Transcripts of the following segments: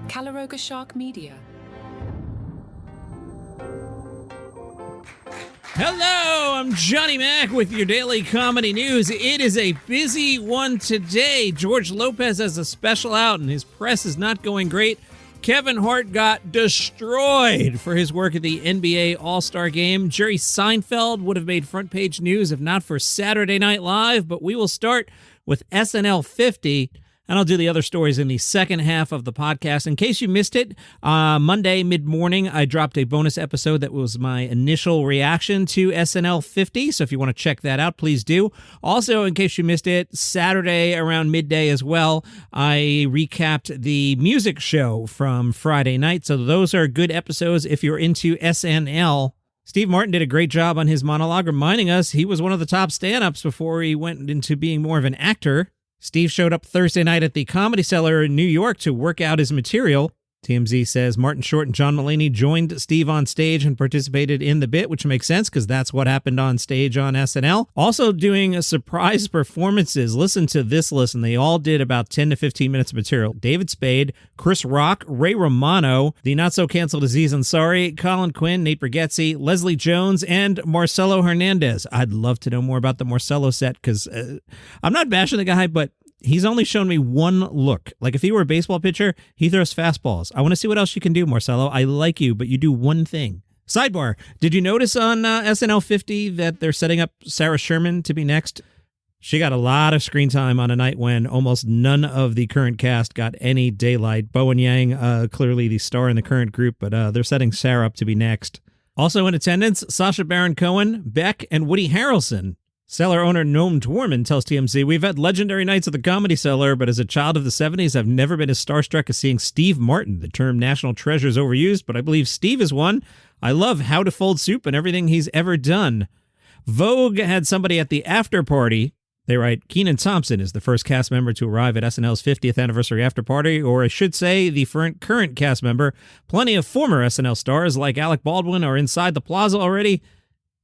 Calaroga Shark Media. Hello, I'm Johnny Mac with your daily comedy news. It is a busy one today. George Lopez has a special out and his press is not going great. Kevin Hart got destroyed for his work at the NBA All-Star Game. Jerry Seinfeld would have made front page news if not for Saturday Night Live, but we will start with SNL 50. And I'll do the other stories in the second half of the podcast. In case you missed it, Monday mid-morning, I dropped a bonus episode that was my initial reaction to SNL 50. So if you want to check that out, please do. Also, in case you missed it, Saturday around midday as well, I recapped the music show from Friday night. So those are good episodes if you're into SNL. Steve Martin did a great job on his monologue, reminding us he was one of the top stand-ups before he went into being more of an actor. Steve showed up Thursday night at the Comedy Cellar in New York to work out his material. TMZ says Martin Short and John Mulaney joined Steve on stage and participated in the bit, which makes sense because that's what happened on stage on SNL. Also doing surprise performances. Listen to this list, and they all did about 10 to 15 minutes of material. David Spade, Chris Rock, Ray Romano, the not-so-canceled Aziz Ansari, Colin Quinn, Nate Bargatze, Leslie Jones, and Marcelo Hernandez. I'd love to know more about the Marcelo set because I'm not bashing the guy, but he's only shown me one look. Like if he were a baseball pitcher, he throws fastballs. I want to see what else you can do, Marcelo. I like you, but you do one thing. Sidebar, did you notice on SNL 50 that they're setting up Sarah Sherman to be next? She got a lot of screen time on a night when almost none of the current cast got any daylight. Bowen Yang, clearly the star in the current group, but they're setting Sarah up to be next. Also in attendance, Sacha Baron Cohen, Beck, and Woody Harrelson. Cellar owner Noam Dworman tells TMZ, "We've had legendary nights at the Comedy Cellar, but as a child of the 70s, I've never been as starstruck as seeing Steve Martin. The term national treasure is overused, but I believe Steve is one. I love How to Fold Soup and everything he's ever done." Vogue had somebody at the after party. They write, Kenan Thompson is the first cast member to arrive at SNL's 50th anniversary after party, or I should say the current cast member. Plenty of former SNL stars like Alec Baldwin are inside the plaza already,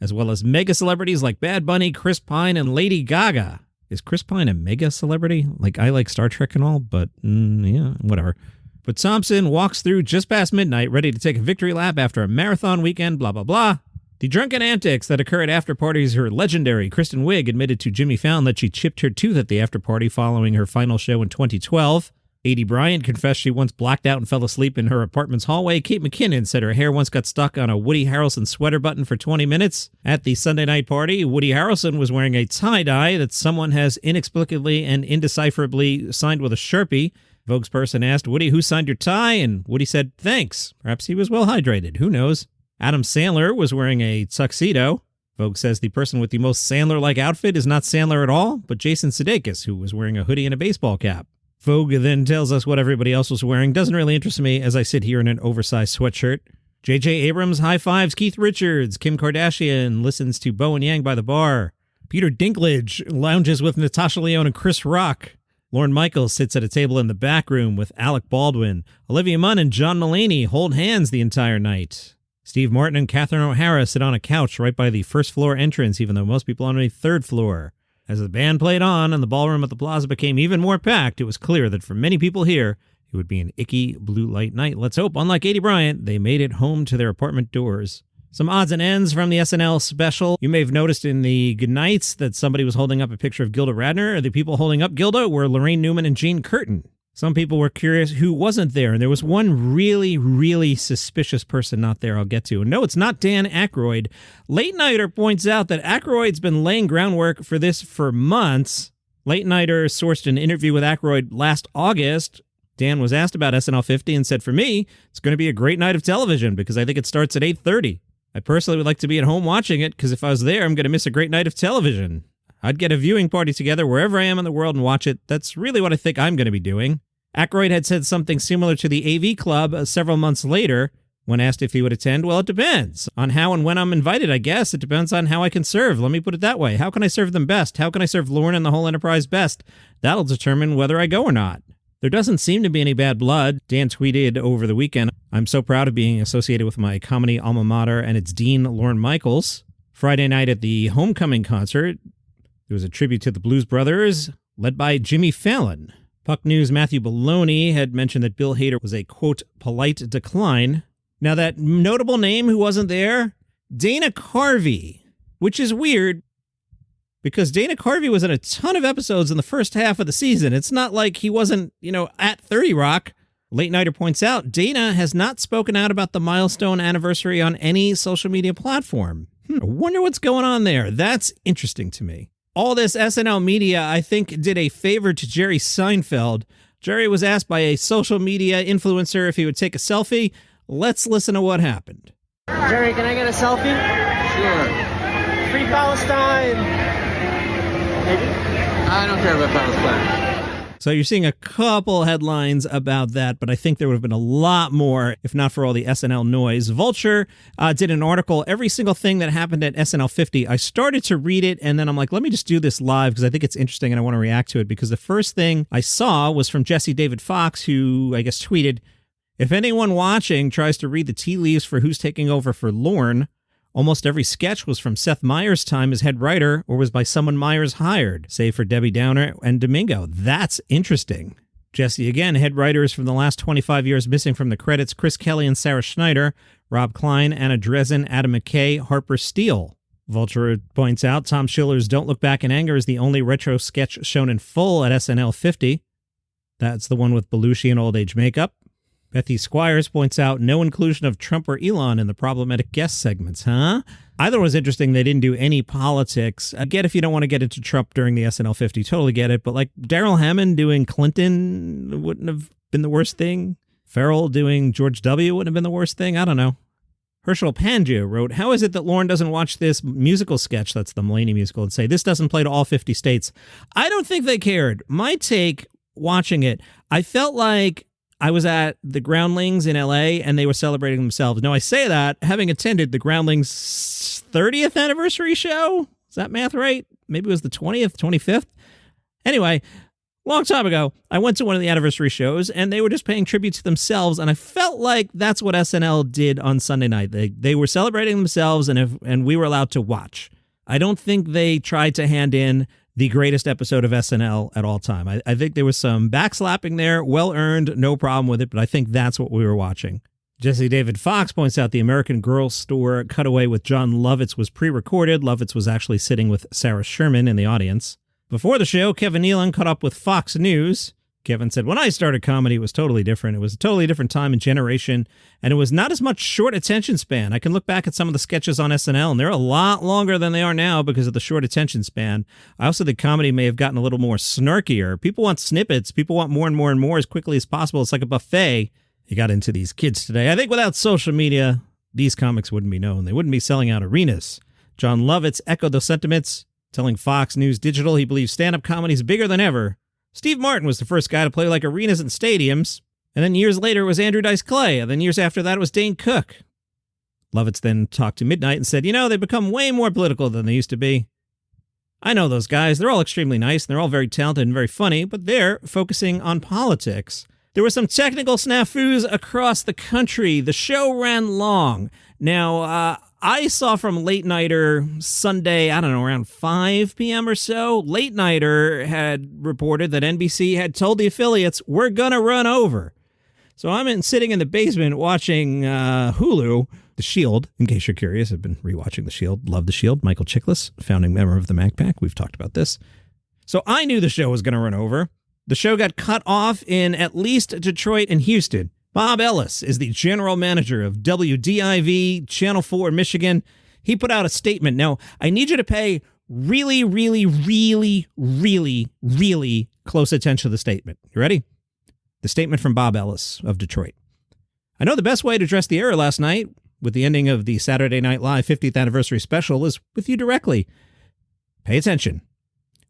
as well as mega celebrities like Bad Bunny, Chris Pine, and Lady Gaga. Is Chris Pine a mega celebrity? Like, I like Star Trek and all, but yeah, whatever. But Thompson walks through just past midnight, ready to take a victory lap after a marathon weekend, blah, blah, blah. The drunken antics that occur at after parties are legendary. Kristen Wiig admitted to Jimmy Fallon that she chipped her tooth at the after party following her final show in 2012. Adie Bryant confessed she once blacked out and fell asleep in her apartment's hallway. Kate McKinnon said her hair once got stuck on a Woody Harrelson sweater button for 20 minutes. At the Sunday night party, Woody Harrelson was wearing a tie-dye that someone has inexplicably and indecipherably signed with a Sharpie. Vogue's person asked Woody, "Who signed your tie?" And Woody said, "Thanks." Perhaps he was well hydrated. Who knows? Adam Sandler was wearing a tuxedo. Vogue says the person with the most Sandler-like outfit is not Sandler at all, but Jason Sudeikis, who was wearing a hoodie and a baseball cap. Vogue then tells us what everybody else was wearing. Doesn't really interest me as I sit here in an oversized sweatshirt. J.J. Abrams high-fives Keith Richards. Kim Kardashian listens to Bowen Yang by the bar. Peter Dinklage lounges with Natasha Lyonne and Chris Rock. Lorne Michaels sits at a table in the back room with Alec Baldwin. Olivia Munn and John Mulaney hold hands the entire night. Steve Martin and Catherine O'Hara sit on a couch right by the first-floor entrance, even though most people are on the third floor. As the band played on and the ballroom at the plaza became even more packed, it was clear that for many people here, it would be an icky blue light night. Let's hope, unlike Adie Bryant, they made it home to their apartment doors. Some odds and ends from the SNL special. You may have noticed in the goodnights that somebody was holding up a picture of Gilda Radner. The people holding up Gilda were Lorraine Newman and Jean Curtin. Some people were curious who wasn't there, and there was one really, really suspicious person not there I'll get to. No, it's not Dan Aykroyd. Late Nighter points out that Aykroyd's been laying groundwork for this for months. Late Nighter sourced an interview with Aykroyd last August. Dan was asked about SNL 50 and said, "For me, it's going to be a great night of television because I think it starts at 8:30. I personally would like to be at home watching it because if I was there, I'm going to miss a great night of television. I'd get a viewing party together wherever I am in the world and watch it. That's really what I think I'm going to be doing." Aykroyd had said something similar to the AV Club several months later. When asked if he would attend, "Well, it depends on how and when I'm invited, I guess. It depends on how I can serve. Let me put it that way. How can I serve them best? How can I serve Lorne and the whole enterprise best? That'll determine whether I go or not." There doesn't seem to be any bad blood. Dan tweeted over the weekend, "I'm so proud of being associated with my comedy alma mater and its dean, Lorne Michaels." Friday night at the homecoming concert, there was a tribute to the Blues Brothers, led by Jimmy Fallon. Puck News' Matthew Baloney had mentioned that Bill Hader was a, quote, polite decline. Now that notable name who wasn't there, Dana Carvey, which is weird because Dana Carvey was in a ton of episodes in the first half of the season. It's not like he wasn't, at 30 Rock. Late Nighter points out, Dana has not spoken out about the milestone anniversary on any social media platform. I wonder what's going on there. That's interesting to me. All this SNL media, I think, did a favor to Jerry Seinfeld. Jerry was asked by a social media influencer if he would take a selfie. Let's listen to what happened. Jerry, can I get a selfie? Sure. Free Palestine! Maybe? I don't care about Palestine. So you're seeing a couple headlines about that, but I think there would have been a lot more if not for all the SNL noise. Vulture did an article, every single thing that happened at SNL 50. I started to read it, and then I'm like, let me just do this live because I think it's interesting and I want to react to it, because the first thing I saw was from Jesse David Fox, who I guess tweeted, if anyone watching tries to read the tea leaves for who's taking over for Lorne, almost every sketch was from Seth Meyers' time as head writer or was by someone Meyers hired, save for Debbie Downer and Domingo. That's interesting. Jesse, again, head writers from the last 25 years missing from the credits, Chris Kelly and Sarah Schneider, Rob Klein, Anna Dresden, Adam McKay, Harper Steele. Vulture points out Tom Schiller's Don't Look Back in Anger is the only retro sketch shown in full at SNL 50. That's the one with Belushi and old age makeup. Bethy Squires points out no inclusion of Trump or Elon in the problematic guest segments, huh? Either was interesting. They didn't do any politics. I get if you don't want to get into Trump during the SNL 50, totally get it. But like Daryl Hammond doing Clinton wouldn't have been the worst thing. Farrell doing George W. wouldn't have been the worst thing. I don't know. Herschel Pangia wrote, how is it that Lauren doesn't watch this musical sketch, that's the Mulaney musical, and say this doesn't play to all 50 states? I don't think they cared. My take watching it, I felt like I was at the Groundlings in LA and they were celebrating themselves. Now, I say that having attended the Groundlings 30th anniversary show. Is that math right? Maybe it was the 20th, 25th. Anyway, long time ago, I went to one of the anniversary shows and they were just paying tribute to themselves. And I felt like that's what SNL did on Sunday night. They were celebrating themselves and we were allowed to watch. I don't think they tried to hand in the greatest episode of SNL at all time. I think there was some backslapping there, well-earned, no problem with it, but I think that's what we were watching. Jesse David Fox points out the American Girl Store cutaway with John Lovitz was pre-recorded. Lovitz was actually sitting with Sarah Sherman in the audience. Before the show, Kevin Nealon caught up with Fox News. Kevin said, when I started comedy, it was totally different. It was a totally different time and generation, and it was not as much short attention span. I can look back at some of the sketches on SNL, and they're a lot longer than they are now because of the short attention span. I also think comedy may have gotten a little more snarkier. People want snippets. People want more and more and more as quickly as possible. It's like a buffet. You got into these kids today. I think without social media, these comics wouldn't be known. They wouldn't be selling out arenas. John Lovitz echoed those sentiments, telling Fox News Digital he believes stand-up comedy is bigger than ever. Steve Martin was the first guy to play like arenas and stadiums, and then years later it was Andrew Dice Clay, and then years after that it was Dane Cook. Lovitz then talked to Midnight and said, they've become way more political than they used to be. I know those guys. They're all extremely nice, and they're all very talented and very funny, but they're focusing on politics. There were some technical snafus across the country. The show ran long. Now, I saw from Late Nighter Sunday, around 5 p.m. or so, Late Nighter had reported that NBC had told the affiliates, we're going to run over. So I'm sitting in the basement watching Hulu, The Shield, in case you're curious. I've been rewatching The Shield. Love The Shield. Michael Chiklis, founding member of the Mac Pack. We've talked about this. So I knew the show was going to run over. The show got cut off in at least Detroit and Houston. Bob Ellis is the general manager of WDIV, Channel 4, Michigan. He put out a statement. Now, I need you to pay really, really, really, really, really close attention to the statement. You ready? The statement from Bob Ellis of Detroit. I know the best way to address the error last night with the ending of the Saturday Night Live 50th anniversary special is with you directly. Pay attention.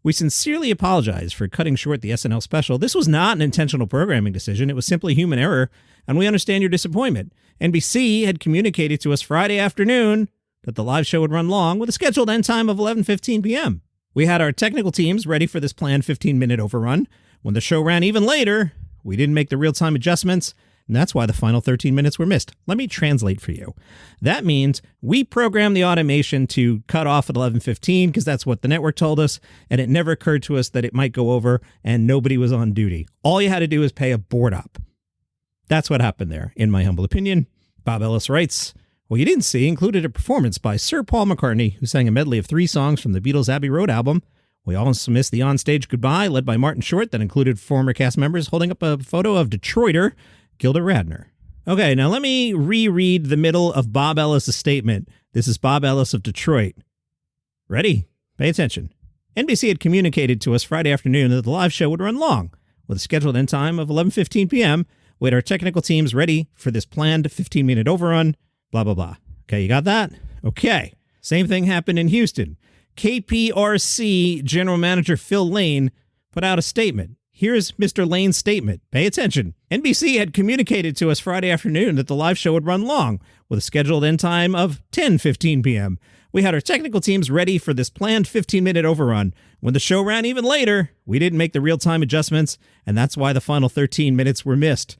We sincerely apologize for cutting short the SNL special. This was not an intentional programming decision. It was simply human error, and we understand your disappointment. NBC had communicated to us Friday afternoon that the live show would run long with a scheduled end time of 11:15 p.m. We had our technical teams ready for this planned 15-minute overrun. When the show ran even later, we didn't make the real-time adjustments. And that's why the final 13 minutes were missed. Let me translate for you. That means we programmed the automation to cut off at 11:15 because that's what the network told us, and it never occurred to us that it might go over and nobody was on duty. All you had to do was pay a board up. That's what happened there, in my humble opinion. Bob Ellis writes, what you didn't see included a performance by Sir Paul McCartney, who sang a medley of 3 songs from the Beatles' Abbey Road album. We also missed the onstage goodbye led by Martin Short that included former cast members holding up a photo of Detroiter Gilda Radner. Okay, now let me reread the middle of Bob Ellis' statement. This is Bob Ellis of Detroit. Ready? Pay attention. NBC had communicated to us Friday afternoon that the live show would run long, with a scheduled end time of 11:15 p.m. We had our technical teams ready for this planned 15-minute overrun, blah, blah, blah. Okay, you got that? Okay. Same thing happened in Houston. KPRC General Manager Phil Lane put out a statement. Here's Mr. Lane's statement. Pay attention. NBC had communicated to us Friday afternoon that the live show would run long, with a scheduled end time of 10:15 p.m. We had our technical teams ready for this planned 15-minute overrun. When the show ran even later, we didn't make the real-time adjustments, and that's why the final 13 minutes were missed.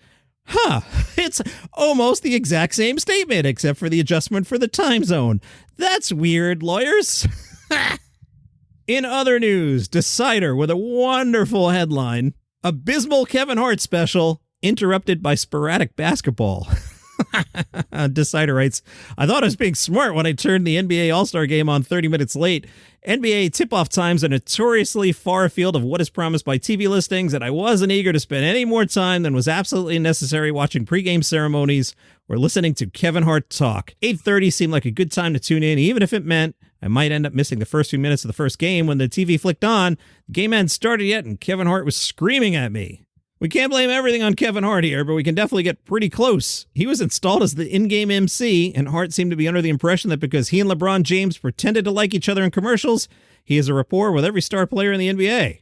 It's almost the exact same statement, except for the adjustment for the time zone. That's weird, lawyers. In other news, Decider with a wonderful headline, Abysmal Kevin Hart special, interrupted by sporadic basketball. Decider writes, I thought I was being smart when I turned the NBA All-Star game on 30 minutes late. NBA tip-off times are notoriously far afield of what is promised by TV listings, and I wasn't eager to spend any more time than was absolutely necessary watching pregame ceremonies or listening to Kevin Hart talk. 8:30 seemed like a good time to tune in, even if it meant I might end up missing the first few minutes of the first game. When the TV flicked on, the game hadn't started yet, and Kevin Hart was screaming at me. We can't blame everything on Kevin Hart here, but we can definitely get pretty close. He was installed as the in-game MC, and Hart seemed to be under the impression that because he and LeBron James pretended to like each other in commercials, he has a rapport with every star player in the NBA.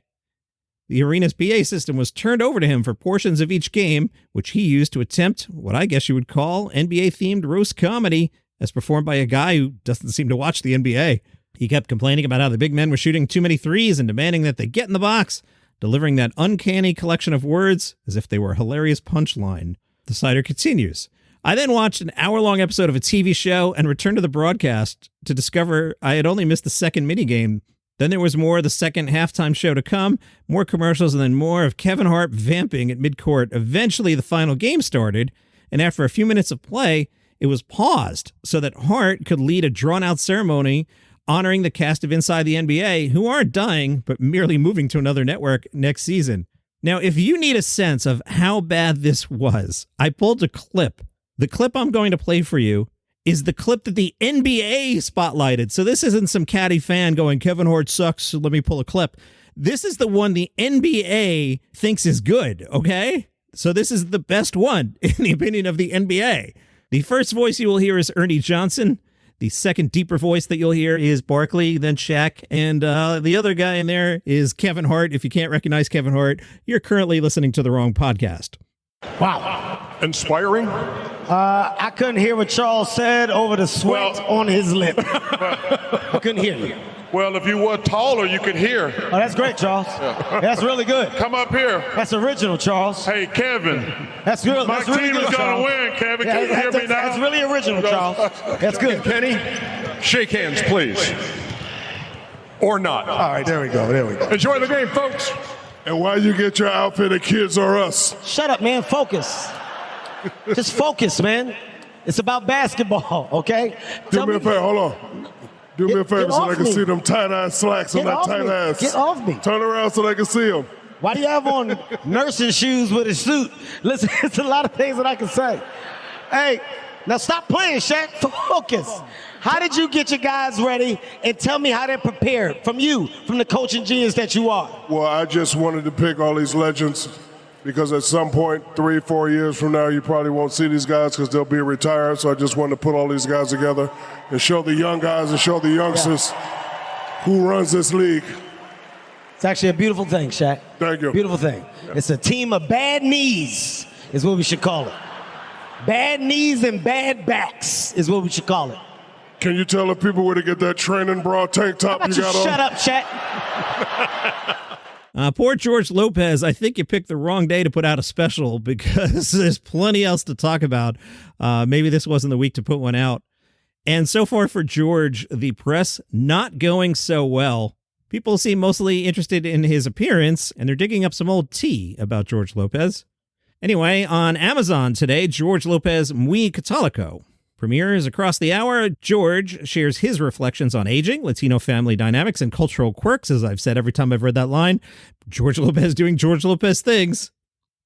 The arena's PA system was turned over to him for portions of each game, which he used to attempt what I guess you would call NBA-themed roast comedy, as performed by a guy who doesn't seem to watch the NBA. He kept complaining about how the big men were shooting too many threes and demanding that they get in the box, delivering that uncanny collection of words as if they were a hilarious punchline. The Decider continues. I then watched an hour-long episode of a TV show and returned to the broadcast to discover I had only missed the second minigame. Then there was more of the second halftime show to come, more commercials, and then more of Kevin Hart vamping at midcourt. Eventually, the final game started, and after a few minutes of play, it was paused so that Hart could lead a drawn-out ceremony honoring the cast of Inside the NBA, who aren't dying, but merely moving to another network next season. Now, if you need a sense of how bad this was, I pulled a clip. The clip I'm going to play for you is the clip that the NBA spotlighted. So this isn't some catty fan going, Kevin Hart sucks, so let me pull a clip. This is the one the NBA thinks is good, okay? So this is the best one, in the opinion of the NBA. The first voice you will hear is Ernie Johnson. The second deeper voice that you'll hear is Barkley, then Shaq. And the other guy in there is Kevin Hart. If you can't recognize Kevin Hart, you're currently listening to the wrong podcast. Wow. Inspiring? I couldn't hear what Charles said over the sweat on his lip. I couldn't hear you. Well, if you were taller, you could hear. Oh, that's great, Charles. That's really good. Come up here. That's original, Charles. Hey, Kevin. That's good. My That's really team good, is going Charles. to win, Kevin. Can you hear me now? That's really original, Charles. That's good. Kenny, shake hands, please. Or not. All right, there we go. There we go. Enjoy the game, folks. And why you get your outfit at Kids or Us? Shut up, man. Focus. Just focus, man. It's about basketball, okay? Do me a favor. Hold on. Do me a favor so I can see them tie-dye slacks on that tight ass. Get off me. Turn around so they can see them. Why do you have on nursing shoes with a suit? Listen, it's a lot of things that I can say. Hey, now stop playing, Shaq. Focus. How did you get your guys ready? And tell me how they're prepared from you, from the coaching genius that you are. Well, I just wanted to pick all these legends because at some point, 3-4 years from now, you probably won't see these guys because they'll be retired. So I just wanted to put all these guys together and show the young guys and show the youngsters who runs this league. It's actually a beautiful thing, Shaq. Thank you. Beautiful thing. It's a team of bad knees is what we should call it. Bad knees and bad backs is what we should call it. Can you tell the people where to get that training bra tank top How about you you got on? shut up, Shaq? Poor George Lopez, I think you picked the wrong day to put out a special because there's plenty else to talk about. Maybe this wasn't the week to put one out. And so far for George, the press not going so well. People seem mostly interested in his appearance, and they're digging up some old tea about George Lopez. Anyway, on Amazon today, George Lopez Muy Catolico premieres across the hour. George shares his reflections on aging, Latino family dynamics, and cultural quirks, as I've said every time I've read that line. George Lopez doing George Lopez things.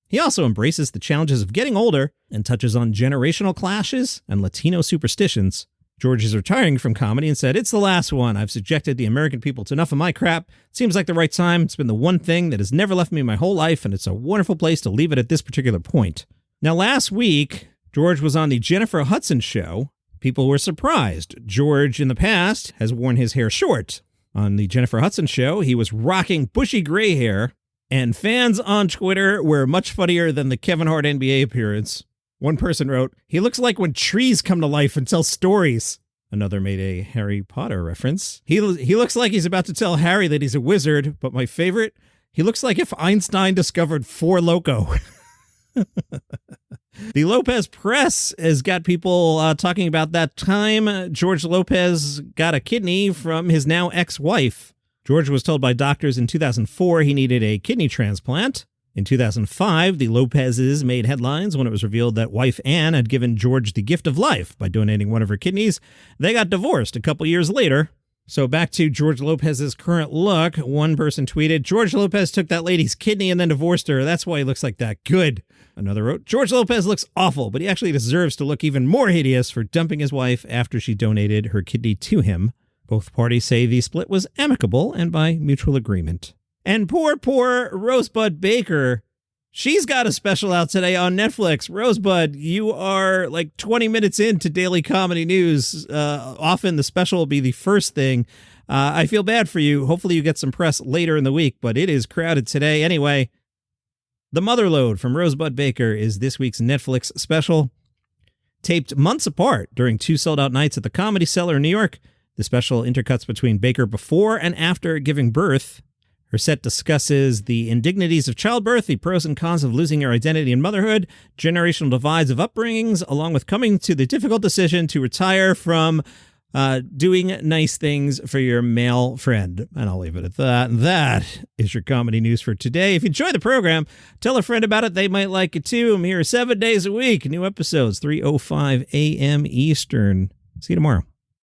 He also embraces the challenges of getting older and touches on generational clashes and Latino superstitions. George is retiring from comedy and said, "It's the last one. I've subjected the American people to enough of my crap. It seems like the right time. It's been the one thing that has never left me my whole life, and it's a wonderful place to leave it at this particular point." Now, last week, George was on the Jennifer Hudson show. People were surprised. George, in the past, has worn his hair short. On the Jennifer Hudson show, he was rocking bushy gray hair, and fans on Twitter were much funnier than the Kevin Hart NBA appearance. One person wrote, "He looks like when trees come to life and tell stories." Another made a Harry Potter reference. He looks like he's about to tell Harry that he's a wizard, but my favorite, he looks like if Einstein discovered Four Loko. The Lopez press has got people talking about that time George Lopez got a kidney from his now ex-wife. George was told by doctors in 2004 he needed a kidney transplant. In 2005, the Lopezes made headlines when it was revealed that wife Ann had given George the gift of life by donating one of her kidneys. They got divorced a couple years later. So back to George Lopez's current look. One person tweeted, "George Lopez took that lady's kidney and then divorced her. That's why he looks like that. Good." Another wrote, "George Lopez looks awful, but he actually deserves to look even more hideous for dumping his wife after she donated her kidney to him." Both parties say the split was amicable and by mutual agreement. And poor Rosebud Baker. She's got a special out today on Netflix. Rosebud, you are like 20 minutes into daily comedy news. Often the special will be the first thing. I feel bad for you. Hopefully you get some press later in the week, but it is crowded today. Anyway, The Motherlode from Rosebud Baker is this week's Netflix special. Taped months apart during 2 sold-out nights at the Comedy Cellar in New York, the special intercuts between Baker before and after giving birth. Her set discusses the indignities of childbirth, the pros and cons of losing your identity in motherhood, generational divides of upbringings, along with coming to the difficult decision to retire from doing nice things for your male friend. And I'll leave it at that. And that is your comedy news for today. If you enjoy the program, tell a friend about it. They might like it too. I'm here 7 days a week. New episodes, 3:05 a.m. Eastern. See you tomorrow.